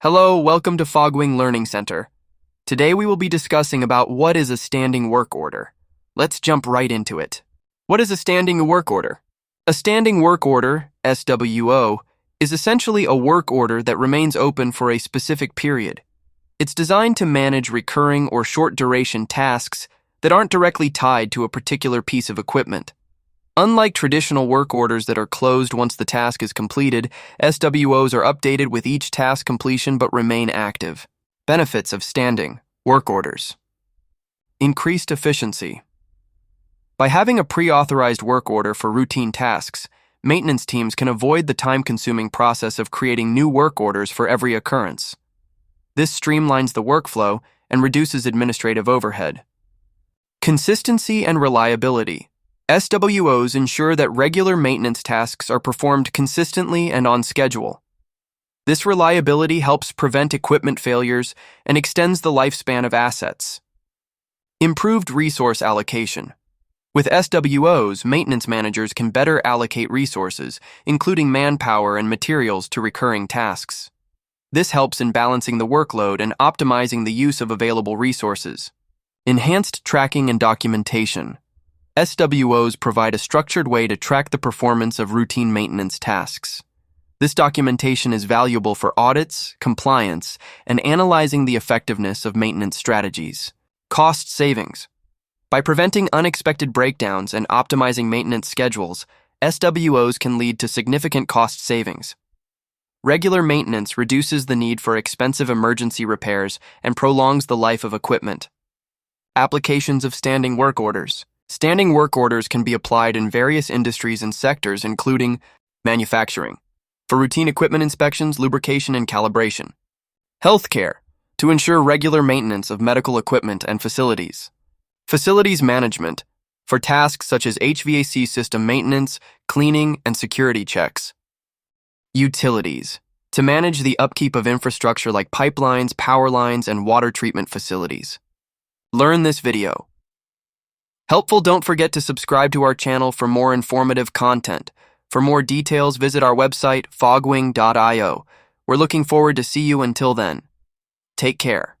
Hello, welcome to Fogwing Learning Center. Today we will be discussing about what is a standing work order. Let's jump right into it. What is a standing work order? A standing work order, SWO, is essentially a work order that remains open for a specific period. It's designed to manage recurring or short-duration tasks that aren't directly tied to a particular piece of equipment. Unlike traditional work orders that are closed once the task is completed, SWOs are updated with each task completion but remain active. Benefits of standing work orders. Increased efficiency. By having a pre-authorized work order for routine tasks, maintenance teams can avoid the time-consuming process of creating new work orders for every occurrence. This streamlines the workflow and reduces administrative overhead. Consistency and reliability. SWOs ensure that regular maintenance tasks are performed consistently and on schedule. This reliability helps prevent equipment failures and extends the lifespan of assets. Improved resource allocation. With SWOs, maintenance managers can better allocate resources, including manpower and materials, to recurring tasks. This helps in balancing the workload and optimizing the use of available resources. Enhanced tracking and documentation. SWOs provide a structured way to track the performance of routine maintenance tasks. This documentation is valuable for audits, compliance, and analyzing the effectiveness of maintenance strategies. Cost savings. By preventing unexpected breakdowns and optimizing maintenance schedules, SWOs can lead to significant cost savings. Regular maintenance reduces the need for expensive emergency repairs and prolongs the life of equipment. Applications of standing work orders. Standing work orders can be applied in various industries and sectors, including manufacturing, for routine equipment inspections, lubrication, and calibration. Healthcare, to ensure regular maintenance of medical equipment and facilities. Facilities management, for tasks such as HVAC system maintenance, cleaning, and security checks. Utilities, to manage the upkeep of infrastructure like pipelines, power lines, and water treatment facilities. Learn this video. Helpful, don't forget to subscribe to our channel for more informative content. For more details, visit our website, fogwing.io. We're looking forward to see you until then. Take care.